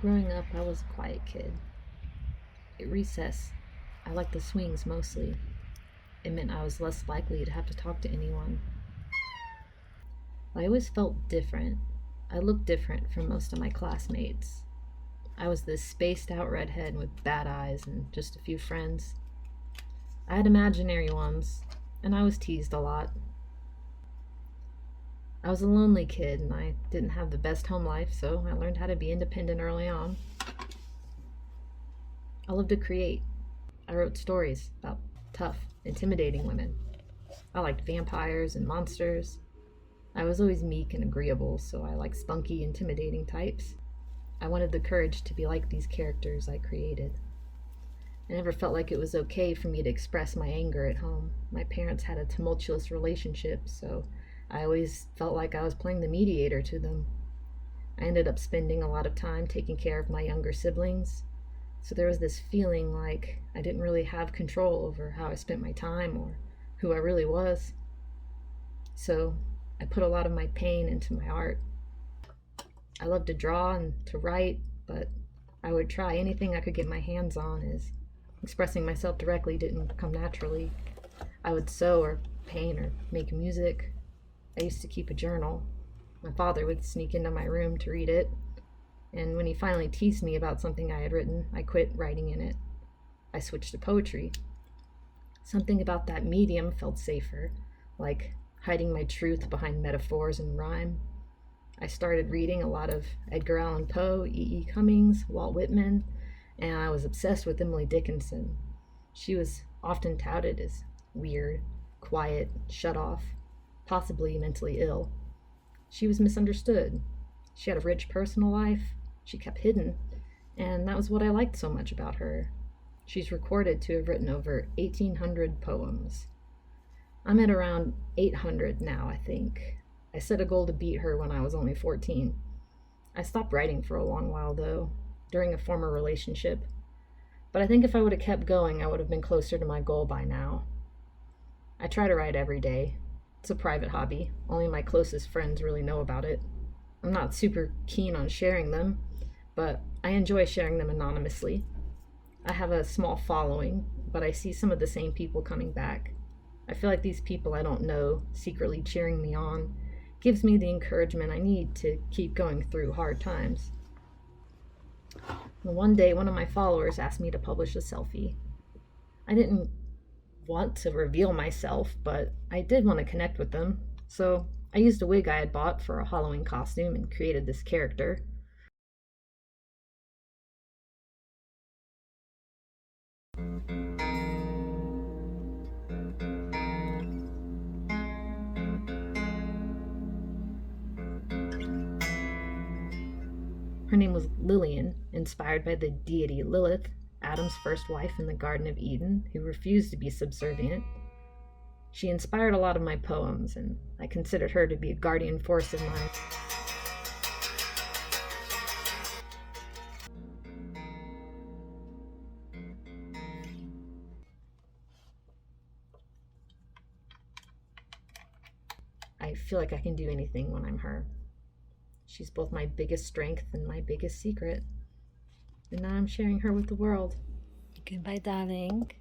Growing up, I was a quiet kid. At recess, I liked the swings mostly. It meant I was less likely to have to talk to anyone. I always felt different. I looked different from most of my classmates. I was this spaced out redhead with bad eyes and just a few friends. I had imaginary ones, and I was teased a lot. I was a lonely kid and I didn't have the best home life, so I learned how to be independent early on. I loved to create. I wrote stories about tough, intimidating women. I liked vampires and monsters. I was always meek and agreeable, so I liked spunky, intimidating types. I wanted the courage to be like these characters I created. I never felt like it was okay for me to express my anger at home. My parents had a tumultuous relationship, so I always felt like I was playing the mediator to them. I ended up spending a lot of time taking care of my younger siblings, so there was this feeling like I didn't really have control over how I spent my time or who I really was. So I put a lot of my pain into my art. I loved to draw and to write, but I would try anything I could get my hands on, as expressing myself directly didn't come naturally. I would sew or paint or make music. I used to keep a journal. My father would sneak into my room to read it, and when he finally teased me about something I had written, I quit writing in it. I switched to poetry. Something about that medium felt safer, like hiding my truth behind metaphors and rhyme. I started reading a lot of Edgar Allan Poe, E. E. Cummings, Walt Whitman, and I was obsessed with Emily Dickinson. She was often touted as weird, quiet, shut off, possibly mentally ill. She was misunderstood. She had a rich personal life she kept hidden, and that was what I liked so much about her. She's recorded to have written over 1,800 poems. I'm at around 800 now, I think. I set a goal to beat her when I was only 14. I stopped writing for a long while, though, during a former relationship. But I think if I would have kept going, I would have been closer to my goal by now. I try to write every day. It's a private hobby. Only my closest friends really know about it. I'm not super keen on sharing them, but I enjoy sharing them anonymously. I have a small following, but I see some of the same people coming back. I feel like these people I don't know secretly cheering me on gives me the encouragement I need to keep going through hard times. One day, one of my followers asked me to publish a selfie. I didn't want to reveal myself, but I did want to connect with them, so I used a wig I had bought for a Halloween costume and created this character. Her name was Lilian, inspired by the deity Lilith, Adam's first wife in the Garden of Eden, who refused to be subservient. She inspired a lot of my poems, and I considered her to be a guardian force of mine. I feel like I can do anything when I'm her. She's both my biggest strength and my biggest secret. And now I'm sharing her with the world. Goodbye, darling.